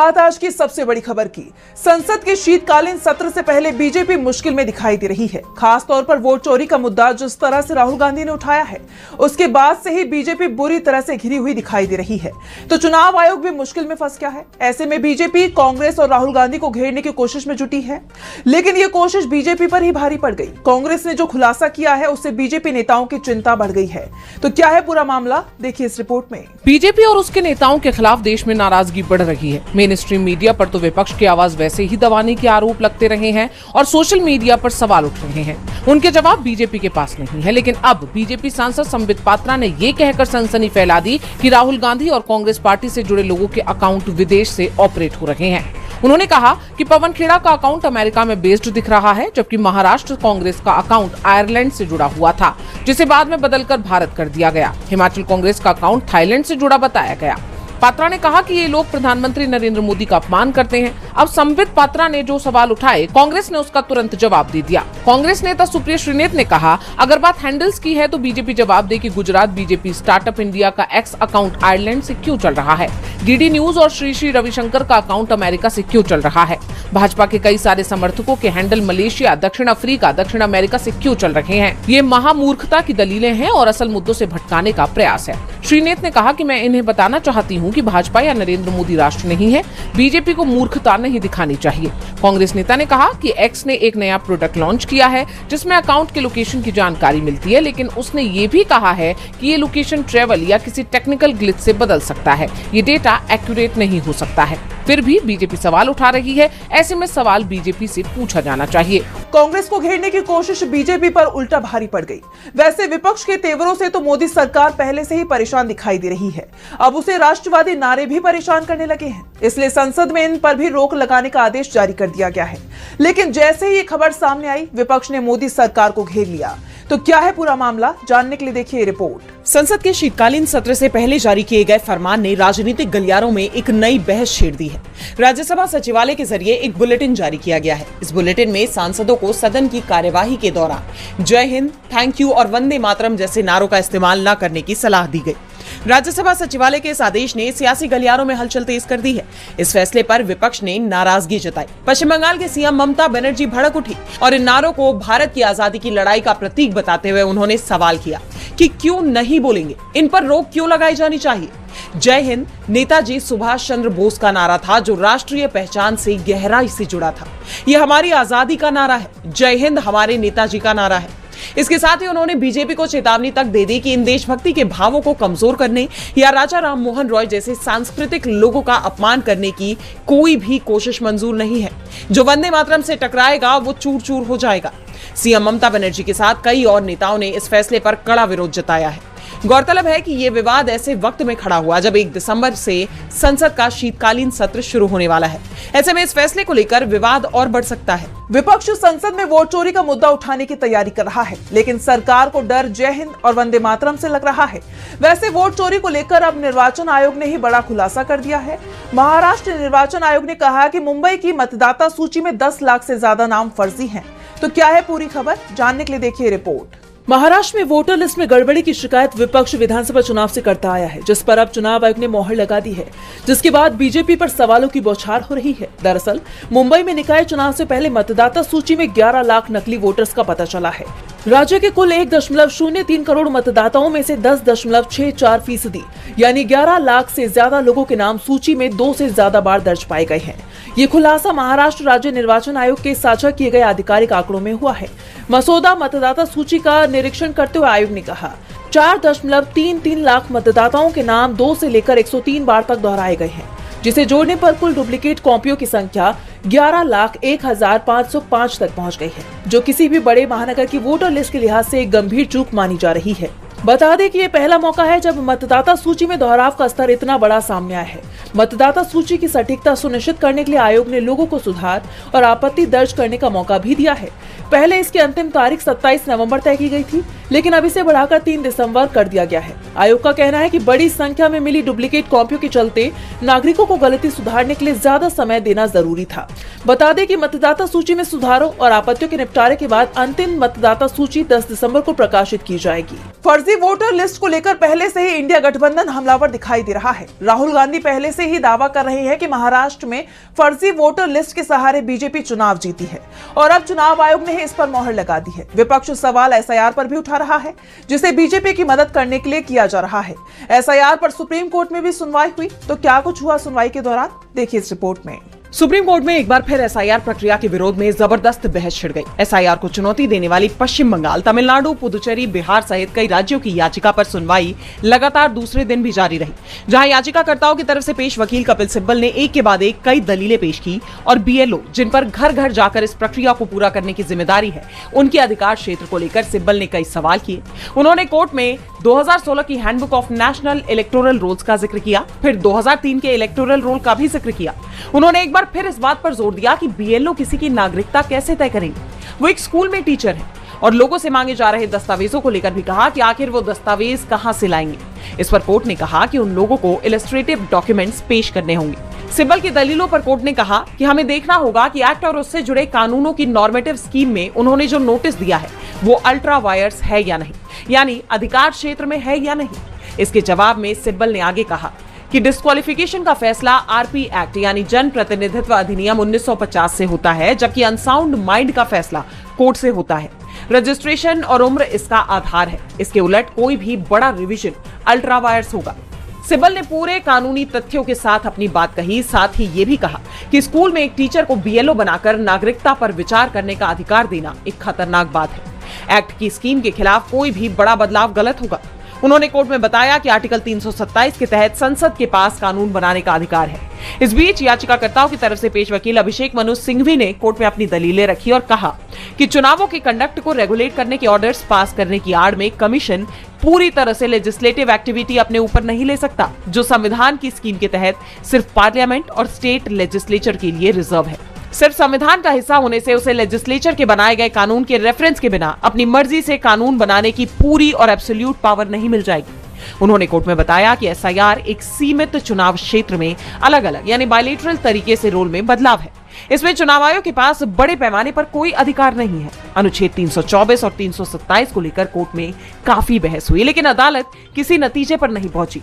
बात आज की सबसे बड़ी खबर की। संसद के शीतकालीन सत्र से पहले बीजेपी मुश्किल में दिखाई दे रही है। खास तौर पर वोट चोरी का मुद्दा जिस तरह से राहुल गांधी ने उठाया है, उसके बाद से ही बीजेपी बुरी तरह से घिरी हुई दिखाई दे रही है। तो चुनाव आयोग भी मुश्किल में फंस गया है। ऐसे में बीजेपी कांग्रेस और राहुल गांधी को घेरने की कोशिश में जुटी है, लेकिन ये कोशिश बीजेपी पर ही भारी पड़ गई। कांग्रेस ने जो खुलासा किया है उससे बीजेपी नेताओं की चिंता बढ़ गई है। तो क्या है पूरा मामला, देखिए इस रिपोर्ट में। बीजेपी और उसके नेताओं के खिलाफ देश में नाराजगी बढ़ रही है। मेन स्ट्रीम मीडिया पर तो विपक्ष की आवाज वैसे ही दबाने के आरोप लगते रहे हैं और सोशल मीडिया पर सवाल उठ रहे हैं। उनके जवाब बीजेपी के पास नहीं है, लेकिन अब बीजेपी सांसद संबित पात्रा ने ये कहकर सनसनी फैला दी कि राहुल गांधी और कांग्रेस पार्टी से जुड़े लोगों के अकाउंट विदेश से ऑपरेट हो रहे हैं। उन्होंने कहा कि पवन खेड़ा का अकाउंट अमेरिका में बेस्ड दिख रहा है, जबकि महाराष्ट्र कांग्रेस का अकाउंट आयरलैंड से जुड़ा हुआ था, जिसे बाद में बदलकर भारत कर दिया गया। हिमाचल कांग्रेस का अकाउंट थाईलैंड से जुड़ा बताया गया। पात्रा ने कहा कि ये लोग प्रधानमंत्री नरेंद्र मोदी का अपमान करते हैं। अब संबित पात्रा ने जो सवाल उठाए, कांग्रेस ने उसका तुरंत जवाब दे दिया। कांग्रेस नेता सुप्रिया श्रीनेत ने कहा, अगर बात हैंडल्स की है तो बीजेपी जवाब दे कि गुजरात बीजेपी स्टार्टअप इंडिया का एक्स अकाउंट आयरलैंड से क्यों चल रहा है, डीडी न्यूज और श्री श्री रविशंकर का अकाउंट अमेरिका से क्यों चल रहा है, भाजपा के कई सारे समर्थकों के हैंडल मलेशिया, दक्षिण अफ्रीका, दक्षिण अमेरिका से क्यों चल रहे हैं। ये महामूर्खता की दलीलें हैं और असल मुद्दों से भटकाने का प्रयास है। श्रीनेत ने कहा कि मैं इन्हें बताना चाहती हूँ कि भाजपा या नरेंद्र मोदी राष्ट्र नहीं है। बीजेपी को मूर्खता नहीं दिखानी चाहिए। कांग्रेस नेता ने कहा कि एक्स ने एक नया प्रोडक्ट लॉन्च किया है जिसमें अकाउंट के लोकेशन की जानकारी मिलती है, लेकिन उसने ये भी कहा है कि ये लोकेशन ट्रेवल या किसी टेक्निकल ग्लिच से बदल सकता है। ये डेटा एक्यूरेट नहीं हो सकता है। फिर भी बीजेपी सवाल उठा रही है। ऐसे में सवाल बीजेपी से पूछा जाना चाहिए। कांग्रेस को घेरने की कोशिश बीजेपी पर उल्टा भारी पड़ गई। वैसे विपक्ष के तेवरों से तो मोदी सरकार पहले से ही परेशान दिखाई दे रही है। अब उसे राष्ट्रवादी नारे भी परेशान करने लगे हैं, इसलिए संसद में इन पर भी रोक लगाने का आदेश जारी कर दिया गया है। लेकिन जैसे ही ये खबर सामने आई, विपक्ष ने मोदी सरकार को घेर लिया। तो क्या है पूरा मामला, जानने के लिए देखिए रिपोर्ट। संसद के शीतकालीन सत्र से पहले जारी किए गए फरमान ने राजनीतिक गलियारों में एक नई बहस छेड़ दी है। राज्यसभा सचिवालय के जरिए एक बुलेटिन जारी किया गया है। इस बुलेटिन में सांसदों को सदन की कार्यवाही के दौरान जय हिंद, थैंक यू और वंदे मातरम जैसे नारों का इस्तेमाल न करने की सलाह दी गई। राज्यसभा सचिवालय के इस आदेश ने सियासी गलियारों में हलचल तेज कर दी है। इस फैसले पर विपक्ष ने नाराजगी जताई। पश्चिम बंगाल के सीएम ममता बनर्जी भड़क उठी और इन नारों को भारत की आजादी की लड़ाई का प्रतीक बताते हुए उन्होंने सवाल किया कि क्यों नहीं बोलेंगे, इन पर रोक क्यों लगाई जानी चाहिए। जय हिंद नेताजी सुभाष चंद्र बोस का नारा था, जो राष्ट्रीय पहचान से गहराई से जुड़ा था। यह हमारी आजादी का नारा है। जय हिंद हमारे नेताजी का नारा है। इसके साथ ही उन्होंने बीजेपी को चेतावनी तक दे दी कि इन देशभक्ति के भावों को कमजोर करने या राजा राम मोहन रॉय जैसे सांस्कृतिक लोगों का अपमान करने की कोई भी कोशिश मंजूर नहीं है। जो वंदे मातरम से टकराएगा वो चूर चूर हो जाएगा। सीएम ममता बनर्जी के साथ कई और नेताओं ने इस फैसले पर कड़ा विरोध जताया है। गौरतलब है कि ये विवाद ऐसे वक्त में खड़ा हुआ जब 1 दिसंबर से संसद का शीतकालीन सत्र शुरू होने वाला है। ऐसे में इस फैसले को लेकर विवाद और बढ़ सकता है। विपक्ष संसद में वोट चोरी का मुद्दा उठाने की तैयारी कर रहा है, लेकिन सरकार को डर जय हिंद और वंदे मातरम से लग रहा है। वैसे वोट चोरी को लेकर अब निर्वाचन आयोग ने ही बड़ा खुलासा कर दिया है। महाराष्ट्र निर्वाचन आयोग ने कहा कि मुंबई की मतदाता सूची में 10 लाख से ज्यादा नाम फर्जी हैं। तो क्या है पूरी खबर, जानने के लिए देखिए रिपोर्ट। महाराष्ट्र में वोटर लिस्ट में गड़बड़ी की शिकायत विपक्ष विधानसभा चुनाव से करता आया है, जिस पर अब चुनाव आयोग ने मोहर लगा दी है, जिसके बाद बीजेपी पर सवालों की बौछार हो रही है। दरअसल मुंबई में निकाय चुनाव से पहले मतदाता सूची में 11 लाख नकली वोटर्स का पता चला है। राज्य के कुल 1.03 करोड़ मतदाताओं में से 10.64% यानी 11 लाख से ज्यादा लोगों के नाम सूची में 2 से ज्यादा बार दर्ज पाए गए हैं। ये खुलासा महाराष्ट्र राज्य निर्वाचन आयोग के साझा किए गए आधिकारिक आंकड़ों में हुआ है। मसौदा मतदाता सूची का निरीक्षण करते हुए आयोग ने कहा 4.33 लाख मतदाताओं के नाम 2 से लेकर 103 बार तक दोहराए गए हैं, जिसे जोड़ने पर कुल डुप्लीकेट कॉपियों की संख्या 11,01,505 तक पहुंच गई है, जो किसी भी बड़े महानगर की वोटर लिस्ट के लिहाज से एक गंभीर चूक मानी जा रही है। बता दें कि ये पहला मौका है जब मतदाता सूची में दोहराव का स्तर इतना बड़ा सामने आया है। मतदाता सूची की सटीकता सुनिश्चित करने के लिए आयोग ने लोगों को सुधार और आपत्ति दर्ज करने का मौका भी दिया है। पहले इसकी अंतिम तारीख 27 नवंबर तय की गई थी, लेकिन अब इसे बढ़ाकर 3 दिसंबर कर दिया गया है। आयोग का कहना है कि बड़ी संख्या में मिली डुप्लीकेट कॉपियों के चलते नागरिकों को गलती सुधारने के लिए ज्यादा समय देना जरूरी था। बता दें कि मतदाता सूची में सुधारों और आपत्तियों के निपटारे के बाद अंतिम मतदाता सूची 10 दिसंबर को प्रकाशित की जाएगी। फर्जी वोटर लिस्ट को लेकर पहले से ही इंडिया गठबंधन हमलावर दिखाई दे रहा है। राहुल गांधी पहले से ही दावा कर रहे हैं कि महाराष्ट्र में फर्जी वोटर लिस्ट के सहारे बीजेपी चुनाव जीती है और अब चुनाव आयोग ने इस पर मोहर लगा दी है। विपक्ष सवाल एसआईआर पर भी उठा रहा है, जिसे बीजेपी की मदद करने के लिए किया जा रहा है। एसआईआर पर सुप्रीम कोर्ट में भी सुनवाई हुई, तो क्या कुछ हुआ सुनवाई के दौरान, देखिए इस रिपोर्ट में। सुप्रीम कोर्ट में एक बार फिर एसआईआर प्रक्रिया के विरोध में जबरदस्त बहस छिड़ गई। एसआईआर को चुनौती देने वाली पश्चिम बंगाल, तमिलनाडु, पुदुचेरी, बिहार सहित कई राज्यों की याचिका पर सुनवाई लगातार दूसरे दिन भी जारी रही, जहां याचिकाकर्ताओं की तरफ से पेश वकील कपिल सिब्बल ने एक के बाद एक कई दलीलें पेश की और बीएलओ, जिन पर घर घर जाकर इस प्रक्रिया को पूरा करने की जिम्मेदारी है, उनके अधिकार क्षेत्र को लेकर सिब्बल ने कई सवाल किए। उन्होंने कोर्ट में 2016 की handbook of national electoral rolls का जिक्र किया, फिर 2003 के इलेक्टोरल रोल का भी जिक्र किया। उन्होंने एक बार फिर इस बात पर जोर दिया कि बीएलओ किसी की नागरिकता कैसे तय करेंगे। वो एक स्कूल में टीचर है और लोगों से मांगे जा रहे दस्तावेजों को लेकर भी कहा कि आखिर वो दस्तावेज कहां से लाएंगे। इस पर कोर्ट ने कहा कि उन लोगों को इलस्ट्रेटिव डॉक्यूमेंट्स पेश करने होंगे। सिब्बल की दलीलों पर कोर्ट ने कहा कि हमें देखना होगा कि एक्ट और उससे जुड़े कानूनों की नॉर्मेटिव स्कीम में उन्होंने जो नोटिस दिया है वो अल्ट्रा वायर्स है या नहीं, यानी अधिकार क्षेत्र में है या नहीं। इसके जवाब में सिब्बल ने आगे कहा कि डिस्क्वालिफिकेशन का फैसला आरपी एक्ट यानी जन प्रतिनिधित्व अधिनियम 1950 से होता है, जबकि अनसाउंड माइंड का फैसला कोर्ट से होता है। रजिस्ट्रेशन और उम्र इसका आधार है। इसके उलट कोई भी बड़ा रिवीजन अल्ट्रा वायर्स होगा। सिब्बल ने पूरे कानूनी तथ्यों के साथ अपनी बात कही, साथ ही ये भी कहा कि स्कूल में एक टीचर को बीएलओ बनाकर नागरिकता पर विचार करने का अधिकार देना एक खतरनाक बात है। एक्ट की स्कीम के खिलाफ कोई भी बड़ा बदलाव गलत होगा। उन्होंने कोर्ट में बताया कि आर्टिकल 327 के तहत संसद के पास कानून बनाने का अधिकार है। इस बीच याचिकाकर्ताओं की तरफ से पेश वकील अभिषेक मनु सिंघवी ने कोर्ट में अपनी दलीलें रखी और कहा कि चुनावों के कंडक्ट को रेगुलेट करने के ऑर्डर्स पास करने की आड़ में कमीशन पूरी तरह से लेजिस्लेटिव एक्टिविटी अपने ऊपर नहीं ले सकता, जो संविधान की स्कीम के तहत सिर्फ पार्लियामेंट और स्टेट लेजिस्लेचर के लिए रिजर्व है। सिर्फ संविधान का हिस्सा होने से उसे लेजिस्लेचर के बनाए गए कानून के रेफरेंस के बिना अपनी मर्जी से कानून बनाने की पूरी और एब्सोल्यूट पावर नहीं मिल जाएगी। उन्होंने कोर्ट में बताया कि एसआईआर एक सीमित चुनाव क्षेत्र में अलग अलग यानी बायलैटरल तरीके से रोल में बदलाव है। इसमें चुनाव आयोग के पास बड़े पैमाने पर कोई अधिकार नहीं है। अनुच्छेद 324 और 327 को लेकर कोर्ट में काफी बहस हुई, लेकिन अदालत किसी नतीजे पर नहीं पहुंची।